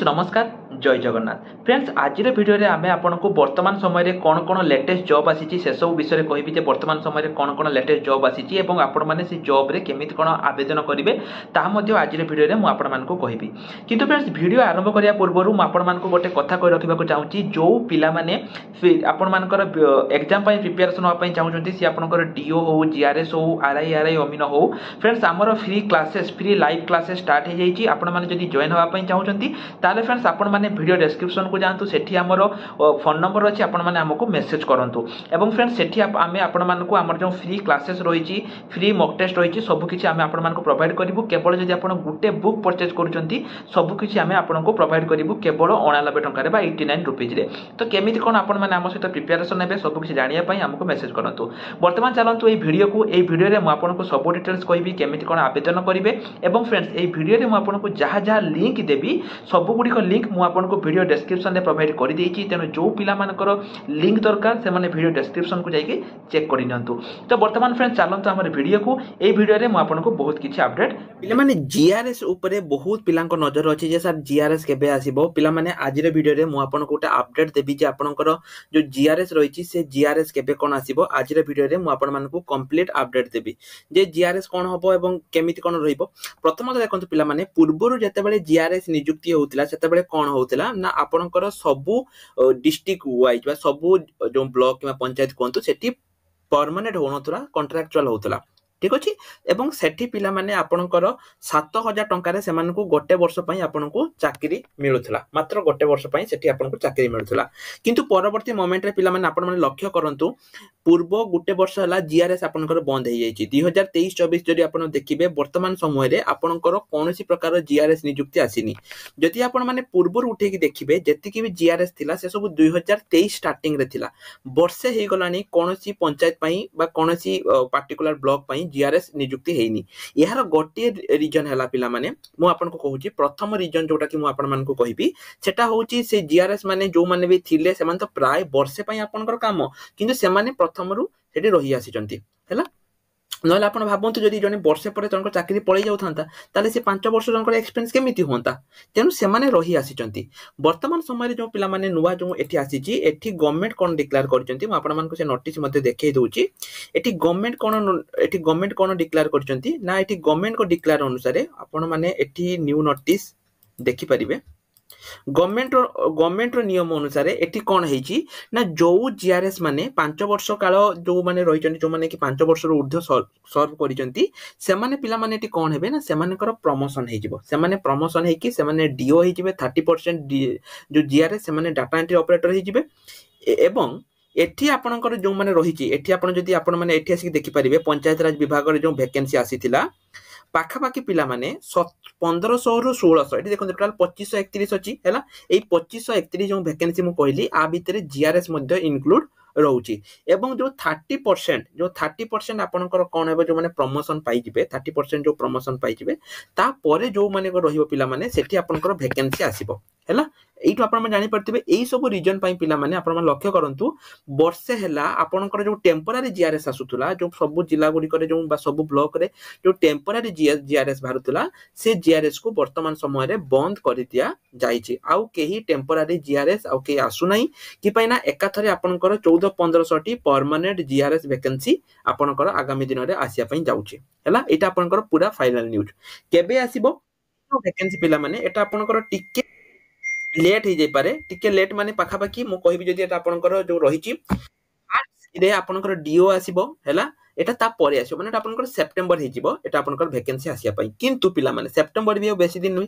नमस्कार जय जगन्नाथ फ्रेंड्स आज भिडियो रे आमे आपनको वर्तमान समय रे कौन कौन लेटेस्ट जॉब आसी से सब विषय कहबी जे वर्तमान समय रे कौन कौन लेटेस्ट जॉब आसी एवं आपण माने से जॉब रे केमिति कोन आवेदन करिवे ता मध्ये आज भिडियो रे मु आपण मानको कहबी किंतु फ्रेंड्स वीडियो आरंभ करिया पूर्व मु आपण मानको गोटे कथा कहि रखिबा को चाहूची जो पिला माने आपण मानकर एग्जाम पई प्रिपरेशन होआ पई चाहूचंती से आपनकर डीओ हो जीआरएस हो आरआई अमीनो हो फ्रेंड्स हमर free classes free live classes start हे जाईची आपण माने जदी जॉइन होआ पई चाहूचंती ताले फ्रेंड्स आपण माने वीडियो डिस्क्रिप्शन को जानतु सेठी हमर फोन नंबर अछि आपण माने हमको मेसेज करंतु एवं फ्रेंड्स सेठी आमे आपण मानको हमर जो फ्री क्लासेस रहिची फ्री मॉक टेस्ट रहिची सब किछि आमे आपण मानको प्रोवाइड करिवु केवल जदि आपण गुटे बुक परचेज करूचंती सब किछि आमे आपनको प्रोवाइड करिवु केवल 89 टंका रे बा 89 रुपीज रे तो केमिति कोन आपण माने हम सहित प्रिपरेशन हेबे सब किछि जानिया पई हमको मेसेज करंतु वर्तमान चलंतु ए वीडियो रे मु आपनको सब डिटेल्स कहबी केमिति कोन आवेदन करिवे एवं फ्रेंड्स ए वीडियो रे मु आपनको जहा जहा लिंक देबी सब गुडी लिंक मु आपनको वीडियो डिस्क्रिप्शन में प्रोवाइड कर देइची तेनो जो पिला मानकर लिंक दरकार से माने वीडियो डिस्क्रिप्शन को जाइके चेक कर नियंतु तो वर्तमान फ्रेंड्स चलंतु हमर वीडियो को ए वीडियो रे मु आपनको बहुत किछि अपडेट पिला माने जीआरएस ऊपर बहुत पिला को नजर अछि जे सर जीआरएस केबे आसीबो पिला माने आज रे वीडियो रे मु आपनको गोटे अपडेट देबी जे आपनकर जो जीआरएस रहिछि से जीआरएस केबे कोन आसीबो आज रे वीडियो रे मु आपन मानको कंप्लीट अपडेट देबी जे जीआरएस कोन होबो एवं केमिति कोन रहिबो प्रथम देखंतु पिला माने पूर्वरु जते बेले जीआरएस नियुक्ति होतिला सेते बेले कोन होतिला ना आपनकर सबु डिस्ट्रिक्ट वाइज बा सबु जो ब्लॉक किबा पंचायत कोंतु सेठी परमानेंट होनतुला कॉन्ट्रैक्चुअल होतला ठीक अछि एवं सेठी पिला माने आपनकर 7000 टंका रे सेमानकु गोटे वर्ष पई आपनकु चाकरी मिलुथला मात्र गोटे वर्ष पई सेठी आपनकु चाकरी मिलुथला किंतु परवर्ती मोमेंट रे पिला माने आपन माने लक्ष्य करंतु पूर्व गोटे वर्ष हला जीआरएस आपनकर बंद हे जाईची 2023-24 जदि आपन देखिबे वर्तमान समय रे आपनकर कोनोसी प्रकार जीआरएस नियुक्ति आसीनी जदि आपन माने पूर्व उठे की देखिबे जति की भी जीआरएस थिला से सब 2023 स्टार्टिंग रे थिला वर्षे हे गलानी कोनोसी पंचायत पई बा कोनोसी पार्टिकुलर ब्लॉक पई जीआरएस नियुक्ति हेनी यार गोटे रीजन हला पिला माने मु आपन को कहूची प्रथम रीजन जोटा कि मु आपन मान को कहिबी सेटा होची से जीआरएस माने जो माने भी थिले सेमान तो प्राय वर्षे पई आपनकर काम किंतु से माने प्रथमरु सेठी रही आसीचंती हैला नहले आपण भाबंतु जदि जने वर्षे परे तनकर चाकरी पळै जाउथांता ताले से 5 वर्ष तनकर एक्सपीरियंस केमिति होंता तेनु से माने रही आसीचंती वर्तमान समय रे जो पिला माने नुवा जो एठी आसीची एठी गवर्नमेंट कोन डिक्लेयर करचंती म आपण मानको से नोटिस मध्ये देखै दोउची एठी गवर्नमेंट कोन डिक्लेयर करचंती ना एठी गवर्नमेंट को डिक्लेयर अनुसार आपण माने एठी न्यू नोटिस देखि परिबे गवर्नमेंट रो नियम अनुसार एठी कोन हेची ना जो जीआरएस माने 5 वर्ष काल जो माने रहिचंती जो माने कि 5 वर्ष रो ऊर्ध्व सर्व करिचंती से माने पिला माने एठी कोन हेबे ना से मानेकर प्रमोशन हे जिवो से माने प्रमोशन हे कि से माने डीओ हे जिवे 30% जो जीआरएस से माने डाटा एंट्री ऑपरेटर हे जिवे एवं एठी आपनकर जो माने रहिची एठी आपन जदी आपन माने एठी आसी देखि परिबे पंचायत राज विभाग रे जो वैकेंसी आसीथिला पाखापाखि पिला माने 1500 रु 1600 एठी देखो टोटल 2531 अछि हैला एई 2531 जो वैकेंसी मु कहली आ भितरे जीआरएस मध्ये इंक्लूड रहउची एवं जो 30% आपनकर कोन हेबे जो माने प्रमोशन पाई जिवे 30% जो प्रमोशन पाई जिवे ता परे जो माने को रहिबो पिला माने सेठी आपनकर वैकेंसी आसीबो हैला एइटो आपण जानि परतिबे एई सब रीजन पई पिला माने आपण लक्ष्य करंतु वर्षे हैला आपनकर जो टेम्पररी जीआरएस आसुतुला जो सब जिला गुडी करे जो बा सब ब्लॉक रे जो टेम्पररी जीआरएस भारतुला से जीआरएस को वर्तमान समय रे बंद करि दिया जाईची आउ केही टेम्पररी जीआरएस आउ के आसु नाही कि पई ना एकाथरे आपनकर 14-1500 टी परमानेंट जीआरएस वैकेंसी आपनकर आगामी दिन रे आसिया पई जाउची हैला एटा आपनकर पूरा फाइनल न्यूज केबे आसीबो वैकेंसी पिला माने एटा आपनकर टिके लेट हे जाय पारे टिके लेट माने पाखा पाखी मु कहबी जदी एटा आपनकर जो रहिची रे आपनकर डीओ आसीबो हैला एटा ता परे आसीबो माने आपनकर सेप्टेम्बर हे जिवो एटा आपनकर वैकेंसी आसिया पई किंतु पिला माने सेप्टेम्बर भी बेसी दिन नुई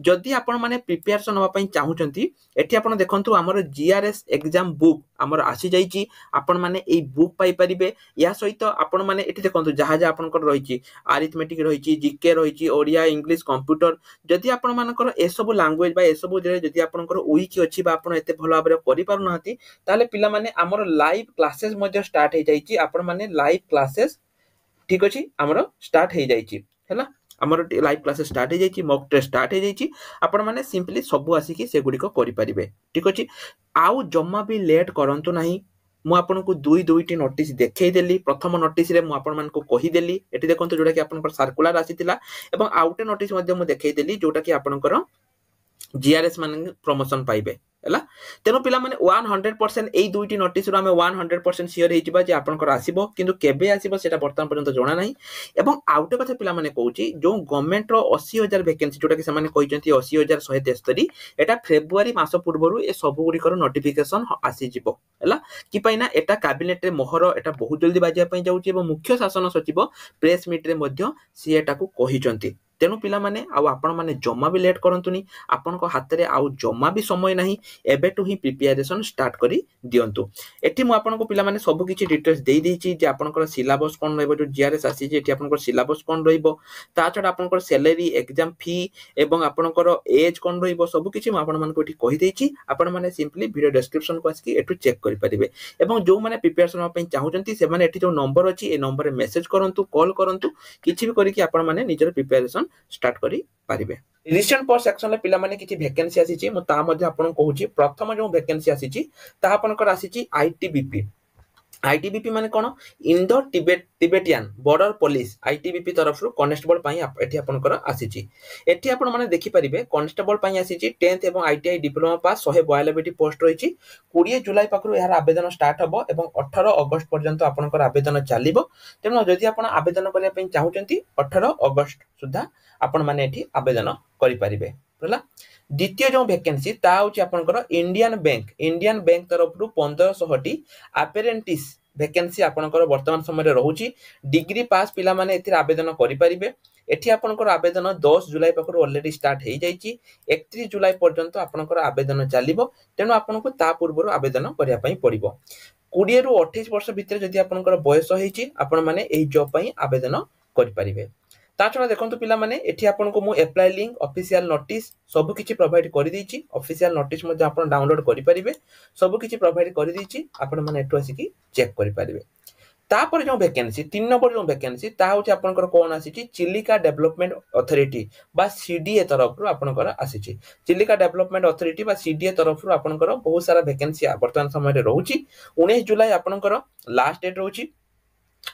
जदी आपण माने प्रिपरेशन होवा पई चाहुचंती एठी आपण देखंतु हमर जीआरएस एग्जाम बुक हमर आसी जाईची आपण माने एई बुक पाई परिबे या सहित आपण माने एठी देखंतु जहा जहा आपनकर रहिची अरिथमेटिक रहिची जीके रहिची ओडिया इंग्लिश कंप्यूटर जदी आपण मानकर ए सब लैंग्वेज बा ए सब जदी आपनकर वीक अछि बा आपण एते भलो आबरे करि पारु नाहती ताले पिला माने हमर लाइव क्लासेस मध्ये स्टार्ट हे जाईची आपण माने लाइव क्लासेस ठीक अछि हमर स्टार्ट हे जाईची हैला हमर लाइव क्लासेस स्टार्ट हे जाईची मॉक टेस्ट स्टार्ट हे जाईची आपण माने सिंपली सब आसी कि से गुडी को करि परिबे ठीक अछि आउ जम्मा भी लेट करंतु नाही मु आपनको दुईटी नोटिस देखै देली प्रथम नोटिस रे मु आपण मान को कहि देली एठी देखंतु जोटा कि आपनकर सर्कुलर आसीतिला एवं आउटे नोटिस मध्ये मु देखै देली जोटा कि आपनकर जीआरएस मान प्रमोशन पाइबे है तेणु पिला माने 100% एई दुईटी नोटिस रो हमें 100% सियोर हेजिबा जे आपनकर आसीबो किंतु केबे आसीबो सेटा वर्तमान पर्यंत जणा नाही एवं आउटे कथा पिला माने कहूची जो गवर्नमेंट रो 80,000 वैकेंसी जोटा कि समान कहिसंती 80,173 एटा फेब्रुआरी मास पूर्वरु ए सब गुडी कर नोटिफिकेशन आसी जिवो हैला कि पाइना एटा कैबिनेट रे मोहर एटा बहुत जल्दी बाजिया पई जाउची एवं मुख्य शासन सचिव प्रेस मीट रे मध्य सी एटा को कहिसंती तेणु पिला माने आउ आपण माने जम्मा भी लेट करंतुनी आपनको हाथ रे आउ जम्मा भी समय नाही एबेटू ही प्रिपरेशन स्टार्ट करी दियंतु एठी मु आपनको पिला माने सब किछि डिटेल्स देई देछि जे आपनकर सिलेबस कोन रहबो जो जीआरएस आसी जे एठी आपनकर सिलेबस कोन रहबो ता छडा आपनकर सैलरी एग्जाम फी एवं आपनकर एज कोन रहबो सब किछि मु आपण मानको एठी कहि देछि आपण माने सिंपली वीडियो डिस्क्रिप्शन को आसी एठु चेक करि परिबे एवं जो माने प्रिपरेशन पई चाहुचंती से माने एठी जो नंबर अछि ए नंबर रे मेसेज करंतु कॉल करंतु किछि भी करी कि आपण माने निजर प्रिपरेशन स्टार्ट करी पारिबे रिसेंट पोस्ट सेक्शन पिला माने किछि वैकेंसी आसीची मु ता मध्ये आपन कहूची प्रथम जो वैकेंसी आसीची ता आपनकर आसीची आईटीबीपी माने कोन Indo Tibetan border police ITBP तरफ रु कांस्टेबल पई एठी आपनकर आसीची एठी आपण माने देखि परिबे कांस्टेबल पई आसीची 10th एवं आईटीआई डिप्लोमा पास 142 पोस्ट रहिची 20 जुलाई पाखरु यार आवेदन स्टार्ट हबो एवं 18 अगस्त पर्यंत आपनकर आवेदन चालिबो तेनो जदि आपण आवेदन करिया पई चाहुचंती 18 अगस्त सुधा आपण माने एठी आवेदन करि परिबे होला द्वितीय जो वैकेंसी ता होची आपनकर इंडियन बैंक तरफ रु 1500 टी अपेरेंटिस वैकेंसी आपनकर वर्तमान समय रे रहूची डिग्री पास पिला माने एथिर आवेदन करि परिबे एठी आपनकर आवेदन 10 जुलाई पाखरु ऑलरेडी स्टार्ट हेई जाईची 31 जुलाई पर्यंत आपनकर आवेदन चालिबो तेनु आपनको ता पूर्वरु आवेदन करिया पई पड़िबो 20 रु 28 वर्ष भितर जदि आपनकर बयस हेची आपण माने एही जॉब पई आवेदन करि परिबे ता छडा देखंतु पिला माने एठी आपनको मु अप्लाई लिंक ऑफिशियल नोटिस सब किछि प्रोवाइड करि दैछि ऑफिशियल नोटिस मध्ये आपण डाउनलोड करि परिबे सब किछि प्रोवाइड करि दैछि आपण माने एठु आसी कि चेक करि परिबे तापर जो वैकेंसी 3 नंबर जो वैकेंसी ता होछि आपनकर कोन आसीछि चिलिका डेवलपमेंट अथॉरिटी बा सीडीए तरफ रु आपनकर आसीछि चिलिका डेवलपमेंट अथॉरिटी बा सीडीए तरफ रु आपनकर बहुत सारा वैकेंसी वर्तमान समय रे रहउछि 19 जुलाई आपनकर लास्ट डेट रहउछि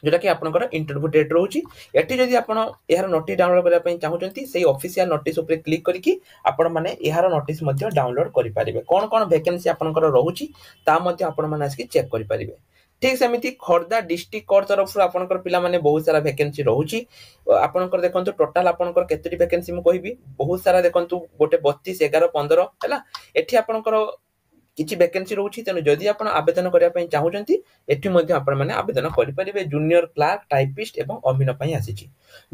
जोटा कि आपनकर इंटरव्यू डेट रहउछि एठी जदि आपण एहार नोटिस डाउनलोड करिया पई चाहुचंती सेही ऑफिशियल नोटिस ऊपर क्लिक करिकि आपण माने एहार नोटिस मध्ये डाउनलोड करि परिबे कोन कोन वैकेंसी आपनकर रहउछि ता मध्ये आपण माने आसी चेक करि परिबे ठीक सेमिति खोर्धा डिस्ट्रिक्ट कोर्ट तरफ रु आपनकर पिला माने बहुत सारा वैकेंसी रहउछि आपनकर देखंतु टोटल आपनकर केतरी वैकेंसी मु कहिबी बहुत सारा देखंतु गोटे 32 11 15 हैला एठी आपनकर किछि वैकेंसी रहउछि तेनु जदि आपण आवेदन करिया पई चाहुचंती एठी मध्ये आपण माने आवेदन करि परिबे जूनियर क्लर्क टाइपिस्ट एवं अमीन पई आसीछि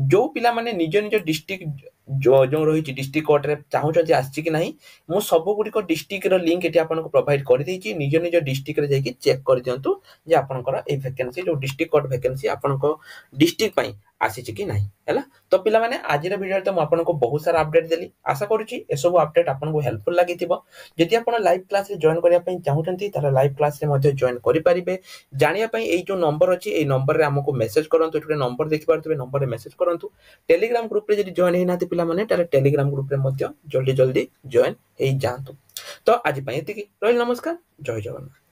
जो पिला माने निज निज डिस्ट्रिक्ट जो रहिछि डिस्ट्रिक्ट कोर्ट रे चाहुचंती आछि कि नाही मु सब गुडी को डिस्ट्रिक्ट रो लिंक एठी आपण को प्रोवाइड करि दैछि निज निज डिस्ट्रिक्ट रे जाई कि चेक कर दियंतु जे आपनकर ए वैकेंसी जो डिस्ट्रिक्ट कोर्ट वैकेंसी आपण को डिस्ट्रिक्ट पई आसीछि कि नाही हैला तो पिला माने आज रे वीडियो रे तो आपण को बहुत सारा अपडेट देली आशा करूछि ए सब अपडेट आपण को हेल्पफुल लागिथिबो जदि आपण लाइव क्लास रे जॉइन करिया पई चाहुचंती तारा लाइव क्लास रे मध्ये जॉइन करि परिबे जानिया पई एई जो नंबर अछि एई नंबर रे हमको मेसेज करंतु एठुरे नंबर देखि पारतबे नंबर रे मेसेज करंतु टेलीग्राम ग्रुप रे जदि जॉइन हेनाति पिला माने तारा टेलीग्राम ग्रुप रे मध्ये जल्दी जल्दी जॉइन हेई जांतु तो आज पई एतिकी रहल नमस्कार जय जगन्नाथ।